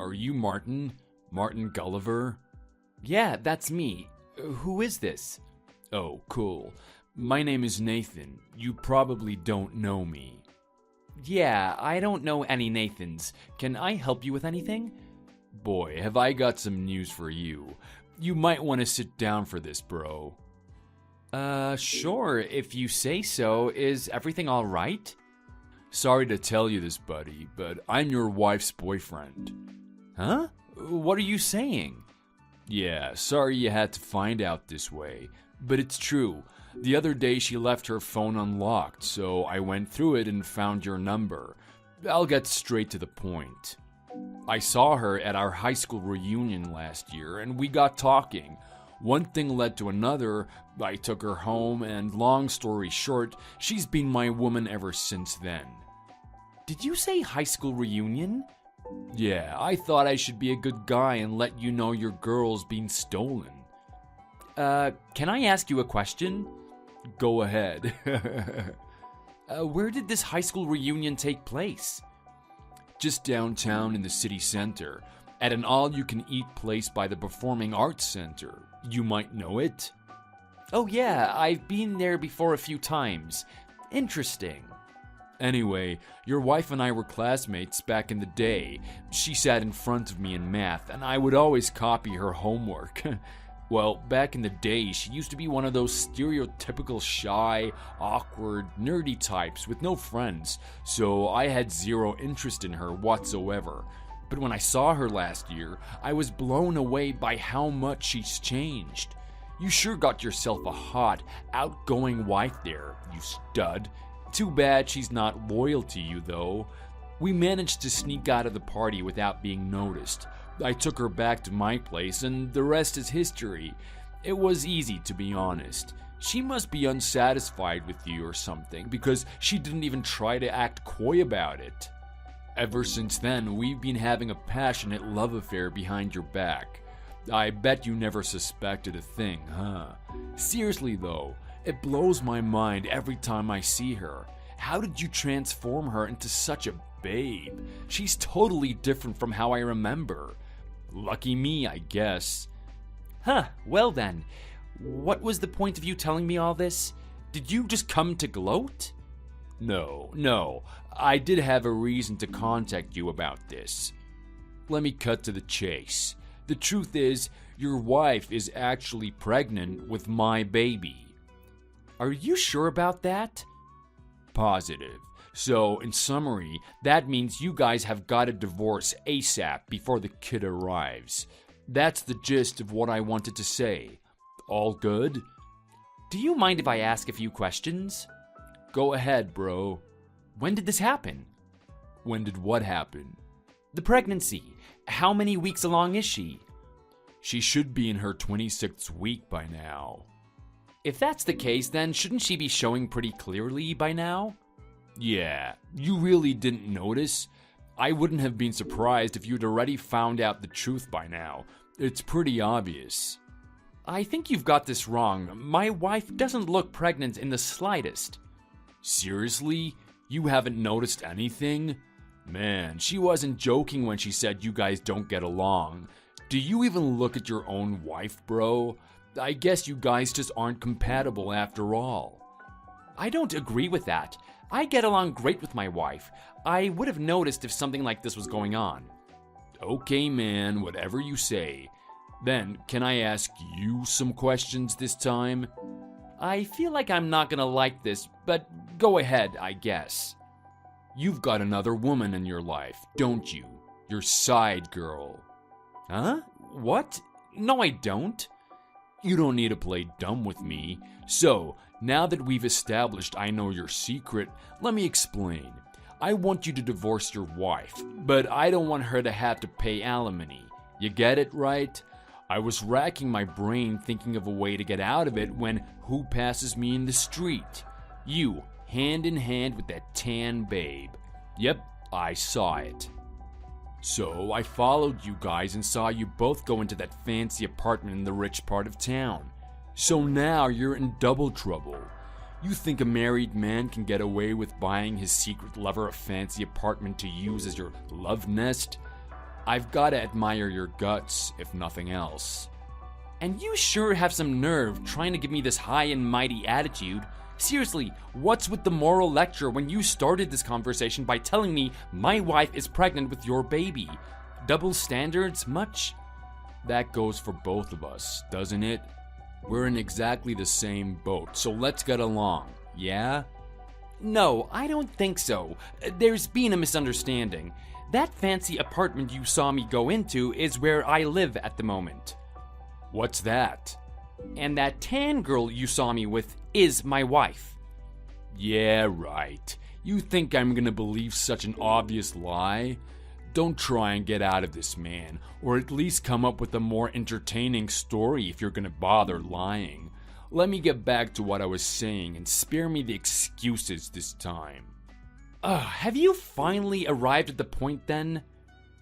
are you Martin? Martin Gulliver? Yeah, that's me. Who is this? Oh, cool. My name is Nathan. You probably don't know me. Yeah, I don't know any Nathans. Can I help you with anything? Boy, have I got some news for you. You might want to sit down for this, bro. Sure, if you say so. Is everything all right? Sorry to tell you this, buddy, but I'm your wife's boyfriend. Huh? What are you saying? Yeah, sorry you had to find out this way, but it's true. The other day she left her phone unlocked, so I went through it and found your number. I'll get straight to the point. I saw her at our high school reunion last year, and we got talking. One thing led to another. I took her home, and long story short, she's been my woman ever since then. Did you say high school reunion? Yeah, I thought I should be a good guy and let you know your girl's been stolen. Can I ask you a question? Go ahead. Where did this high school reunion take place? Just downtown in the city center, at an all-you-can-eat place by the Performing Arts Center. You might know it. Oh yeah, I've been there before a few times. Interesting. Anyway, your wife and I were classmates back in the day. She sat in front of me in math, and I would always copy her homework. Well, back in the day, she used to be one of those stereotypical shy, awkward, nerdy types with no friends, so I had zero interest in her whatsoever. But when I saw her last year, I was blown away by how much she's changed. You sure got yourself a hot, outgoing wife there, you stud. Too bad she's not loyal to you, though. We managed to sneak out of the party without being noticed. I took her back to my place, and the rest is history. It was easy, to be honest. She must be unsatisfied with you or something, because she didn't even try to act coy about it. Ever since then, we've been having a passionate love affair behind your back. I bet you never suspected a thing, huh? Seriously though, it blows my mind every time I see her. How did you transform her into such a babe? She's totally different from how I remember. Lucky me, I guess. Huh, well then. What was the point of you telling me all this? Did you just come to gloat? No. I did have a reason to contact you about this. Let me cut to the chase. The truth is, your wife is actually pregnant with my baby. Are you sure about that? Positive. So, in summary, that means you guys have got to divorce ASAP before the kid arrives. That's the gist of what I wanted to say. All good? Do you mind if I ask a few questions? Go ahead, bro. When did this happen? When did what happen? The pregnancy. How many weeks along is she? She should be in her 26th week by now. If that's the case, then shouldn't she be showing pretty clearly by now? Yeah, you really didn't notice? I wouldn't have been surprised if you'd already found out the truth by now. It's pretty obvious. I think you've got this wrong. My wife doesn't look pregnant in the slightest. Seriously? You haven't noticed anything? Man, she wasn't joking when she said you guys don't get along. Do you even look at your own wife, bro? I guess you guys just aren't compatible after all. I don't agree with that. I get along great with my wife. I would have noticed if something like this was going on. Okay, man, whatever you say. Then, can I ask you some questions this time? I feel like I'm not gonna like this, but go ahead, I guess. You've got another woman in your life, don't you? Your side girl. Huh? What? No, I don't. You don't need to play dumb with me. So, now that we've established I know your secret, let me explain. I want you to divorce your wife, but I don't want her to have to pay alimony. You get it, right? I was racking my brain thinking of a way to get out of it when who passes me in the street? You, hand in hand with that tan babe. Yep, I saw it. So I followed you guys and saw you both go into that fancy apartment in the rich part of town. So now you're in double trouble. You think a married man can get away with buying his secret lover a fancy apartment to use as your love nest? I've gotta admire your guts, if nothing else. And you sure have some nerve trying to give me this high and mighty attitude. Seriously, what's with the moral lecture when you started this conversation by telling me my wife is pregnant with your baby? Double standards, much? That goes for both of us, doesn't it? We're in exactly the same boat, so let's get along, yeah? No, I don't think so. There's been a misunderstanding. That fancy apartment you saw me go into is where I live at the moment. What's that? And that tan girl you saw me with is my wife. Yeah, right. You think I'm gonna believe such an obvious lie? Don't try and get out of this, man, or at least come up with a more entertaining story if you're gonna bother lying. Let me get back to what I was saying and spare me the excuses this time. Have you finally arrived at the point then?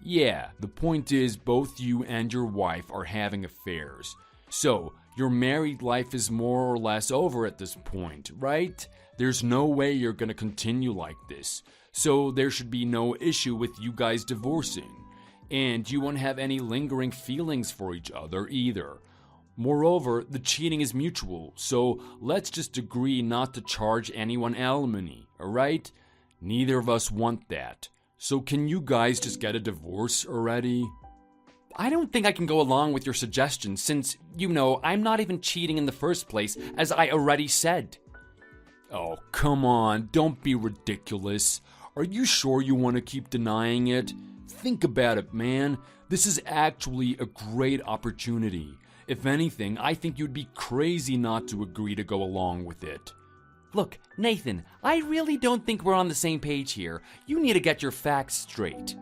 Yeah, the point is both you and your wife are having affairs. So, your married life is more or less over at this point, right? There's no way you're gonna continue like this. So there should be no issue with you guys divorcing. And you won't have any lingering feelings for each other either. Moreover, the cheating is mutual, so let's just agree not to charge anyone alimony, alright? Neither of us want that. So can you guys just get a divorce already? I don't think I can go along with your suggestion since, I'm not even cheating in the first place, as I already said. Oh, come on, don't be ridiculous. Are you sure you want to keep denying it? Think about it, man. This is actually a great opportunity. If anything, I think you'd be crazy not to agree to go along with it. Look, Nathan, I really don't think we're on the same page here. You need to get your facts straight.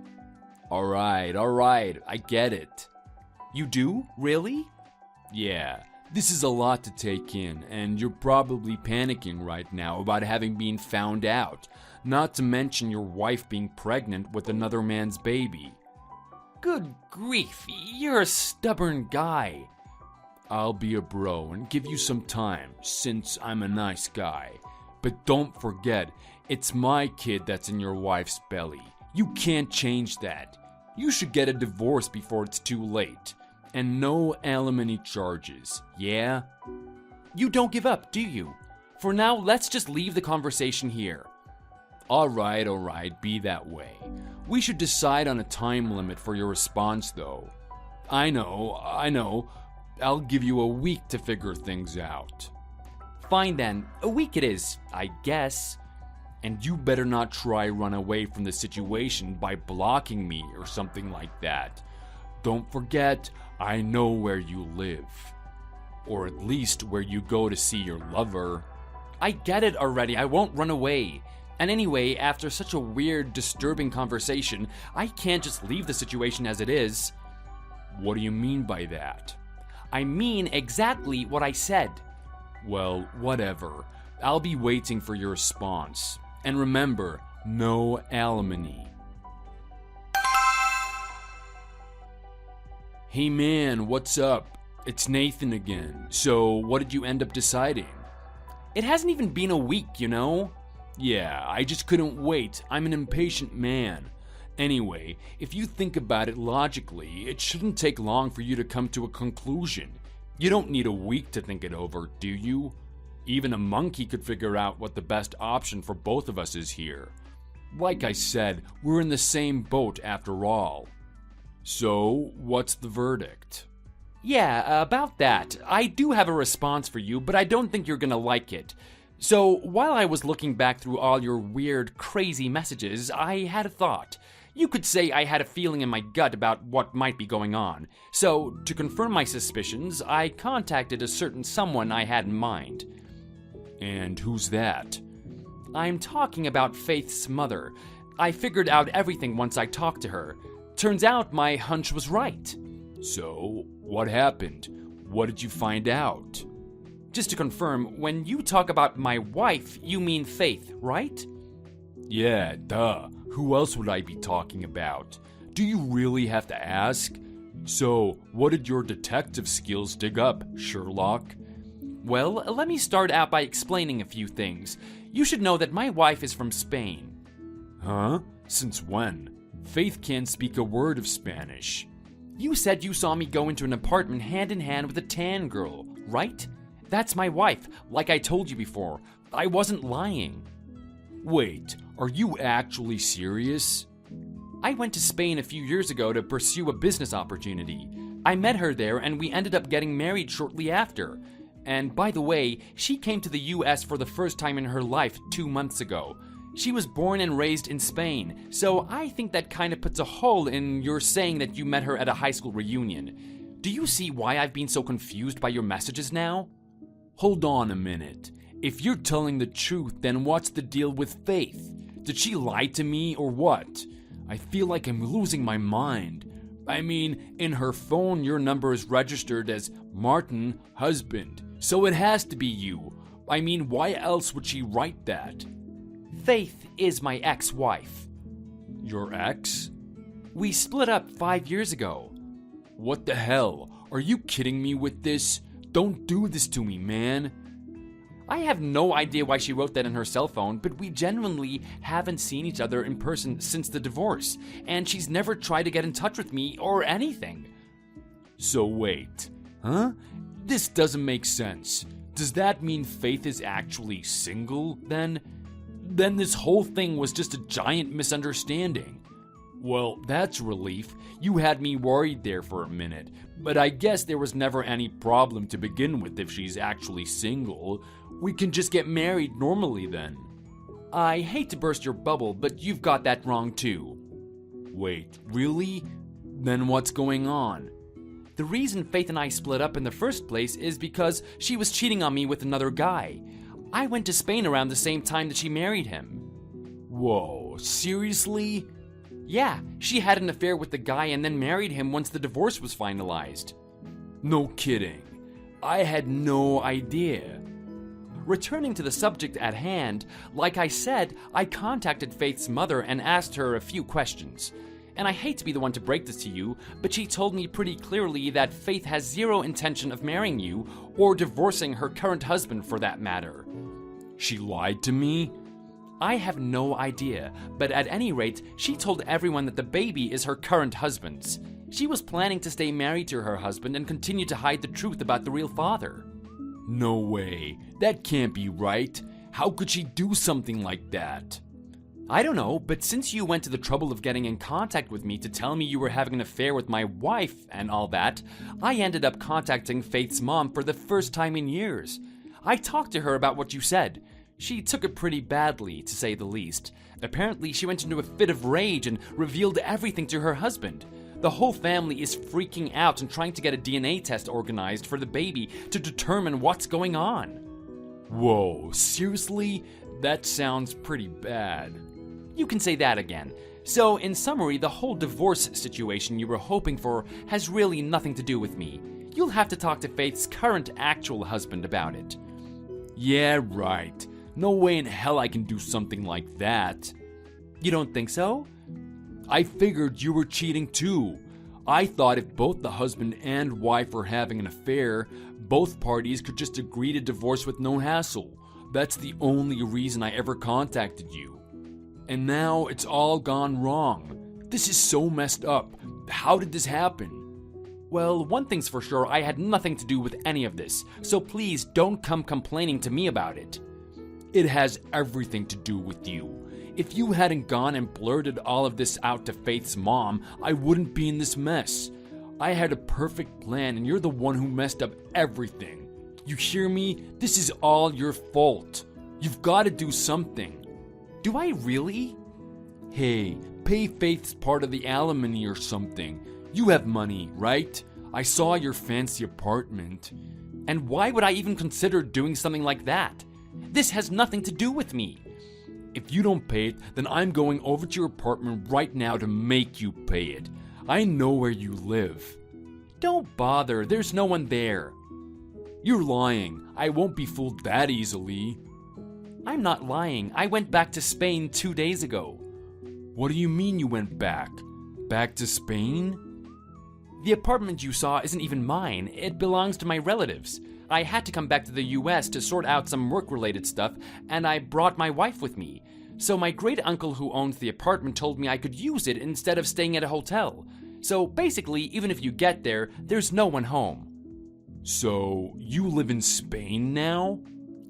Alright, I get it. You do? Really? Yeah, this is a lot to take in, and you're probably panicking right now about having been found out. Not to mention your wife being pregnant with another man's baby. Good grief, you're a stubborn guy. I'll be a bro and give you some time, since I'm a nice guy. But don't forget, it's my kid that's in your wife's belly. You can't change that. You should get a divorce before it's too late. And no alimony charges, yeah? You don't give up, do you? For now, let's just leave the conversation here. Alright, be that way. We should decide on a time limit for your response, though. I know. I'll give you a week to figure things out. Fine then, a week it is, I guess. And you better not try run away from the situation by blocking me or something like that. Don't forget, I know where you live. Or at least where you go to see your lover. I get it already, I won't run away. And anyway, after such a weird, disturbing conversation, I can't just leave the situation as it is. What do you mean by that? I mean exactly what I said. Well, whatever. I'll be waiting for your response. And remember, no alimony. Hey man, what's up? It's Nathan again. So, what did you end up deciding? It hasn't even been a week, Yeah, I just couldn't wait. I'm an impatient man. Anyway, if you think about it logically, it shouldn't take long for you to come to a conclusion. You don't need a week to think it over, do you? Even a monkey could figure out what the best option for both of us is here. Like I said, we're in the same boat after all. So, what's the verdict? Yeah, about that. I do have a response for you, but I don't think you're gonna like it. So, while I was looking back through all your weird, crazy messages, I had a thought. You could say I had a feeling in my gut about what might be going on. So, to confirm my suspicions, I contacted a certain someone I had in mind. And who's that? I'm talking about Faith's mother. I figured out everything once I talked to her. Turns out my hunch was right. So, what happened? What did you find out? Just to confirm, when you talk about my wife, you mean Faith, right? Yeah, duh. Who else would I be talking about? Do you really have to ask? So, what did your detective skills dig up, Sherlock? Well, let me start out by explaining a few things. You should know that my wife is from Spain. Huh? Since when? Faith can't speak a word of Spanish. You said you saw me go into an apartment hand in hand with a tan girl, right? That's my wife, like I told you before. I wasn't lying. Wait, are you actually serious? I went to Spain a few years ago to pursue a business opportunity. I met her there and we ended up getting married shortly after. And by the way, she came to the US for the first time in her life 2 months ago. She was born and raised in Spain, so I think that kind of puts a hole in your saying that you met her at a high school reunion. Do you see why I've been so confused by your messages now? Hold on a minute. If you're telling the truth, then what's the deal with Faith? Did she lie to me or what? I feel like I'm losing my mind. I mean, in her phone, your number is registered as Martin, husband, so it has to be you. I mean, why else would she write that? Faith is my ex-wife. Your ex? We split up 5 years ago. What the hell? Are you kidding me with this? Don't do this to me, man. I have no idea why she wrote that in her cell phone, but we genuinely haven't seen each other in person since the divorce, and she's never tried to get in touch with me or anything. So wait, huh? This doesn't make sense. Does that mean Faith is actually single, then? Then this whole thing was just a giant misunderstanding. Well, that's a relief. You had me worried there for a minute, but I guess there was never any problem to begin with if she's actually single. We can just get married normally then. I hate to burst your bubble, but you've got that wrong too. Wait, really? Then what's going on? The reason Faith and I split up in the first place is because she was cheating on me with another guy. I went to Spain around the same time that she married him. Whoa, seriously? Yeah, she had an affair with the guy and then married him once the divorce was finalized. No kidding. I had no idea. Returning to the subject at hand, like I said, I contacted Faith's mother and asked her a few questions. And I hate to be the one to break this to you, but she told me pretty clearly that Faith has zero intention of marrying you or divorcing her current husband for that matter. She lied to me? I have no idea, but at any rate, she told everyone that the baby is her current husband's. She was planning to stay married to her husband and continue to hide the truth about the real father. No way. That can't be right. How could she do something like that? I don't know, but since you went to the trouble of getting in contact with me to tell me you were having an affair with my wife and all that, I ended up contacting Faith's mom for the first time in years. I talked to her about what you said. She took it pretty badly, to say the least. Apparently, she went into a fit of rage and revealed everything to her husband. The whole family is freaking out and trying to get a DNA test organized for the baby to determine what's going on. Whoa, seriously? That sounds pretty bad. You can say that again. So, in summary, the whole divorce situation you were hoping for has really nothing to do with me. You'll have to talk to Faith's current actual husband about it. Yeah, right. No way in hell I can do something like that. You don't think so? I figured you were cheating too. I thought if both the husband and wife were having an affair, both parties could just agree to divorce with no hassle. That's the only reason I ever contacted you. And now it's all gone wrong. This is so messed up. How did this happen? Well, one thing's for sure, I had nothing to do with any of this, so please don't come complaining to me about it. It has everything to do with you. If you hadn't gone and blurted all of this out to Faith's mom, I wouldn't be in this mess. I had a perfect plan and you're the one who messed up everything. You hear me? This is all your fault. You've got to do something. Do I really? Hey, pay Faith's part of the alimony or something. You have money, right? I saw your fancy apartment. And why would I even consider doing something like that? This has nothing to do with me. If you don't pay it, then I'm going over to your apartment right now to make you pay it. I know where you live. Don't bother, there's no one there. You're lying. I won't be fooled that easily. I'm not lying. I went back to Spain 2 days ago. What do you mean you went back? Back to Spain? The apartment you saw isn't even mine. It belongs to my relatives. I had to come back to the US to sort out some work-related stuff, and I brought my wife with me. So my great uncle who owns the apartment told me I could use it instead of staying at a hotel. So basically, even if you get there, there's no one home. So, you live in Spain now?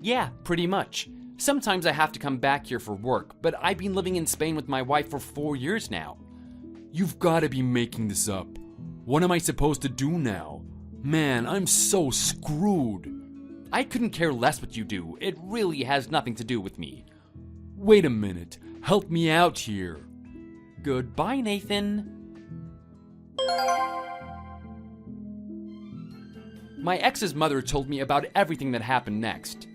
Yeah, pretty much. Sometimes I have to come back here for work, but I've been living in Spain with my wife for 4 years now. You've gotta be making this up. What am I supposed to do now? Man, I'm so screwed. I couldn't care less what you do. It really has nothing to do with me. Wait a minute. Help me out here. Goodbye, Nathan. My ex's mother told me about everything that happened next.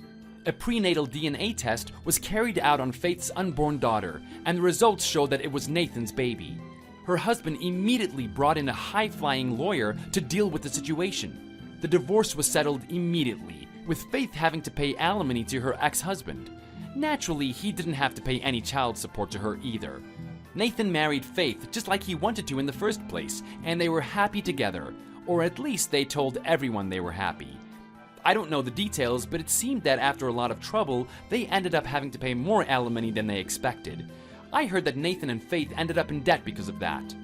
A prenatal DNA test was carried out on Faith's unborn daughter, and the results showed that it was Nathan's baby. Her husband immediately brought in a high-flying lawyer to deal with the situation. The divorce was settled immediately, with Faith having to pay alimony to her ex-husband. Naturally, he didn't have to pay any child support to her either. Nathan married Faith just like he wanted to in the first place, and they were happy together, or at least they told everyone they were happy. I don't know the details, but it seemed that after a lot of trouble, they ended up having to pay more alimony than they expected. I heard that Nathan and Faith ended up in debt because of that.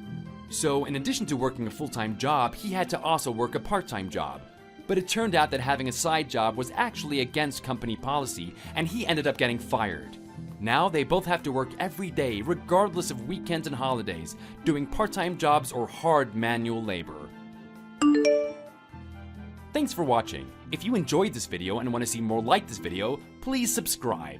So, in addition to working a full-time job, he had to also work a part-time job. But it turned out that having a side job was actually against company policy, and he ended up getting fired. Now they both have to work every day, regardless of weekends and holidays, doing part-time jobs or hard manual labor. Thanks for watching. If you enjoyed this video and want to see more like this video, please subscribe.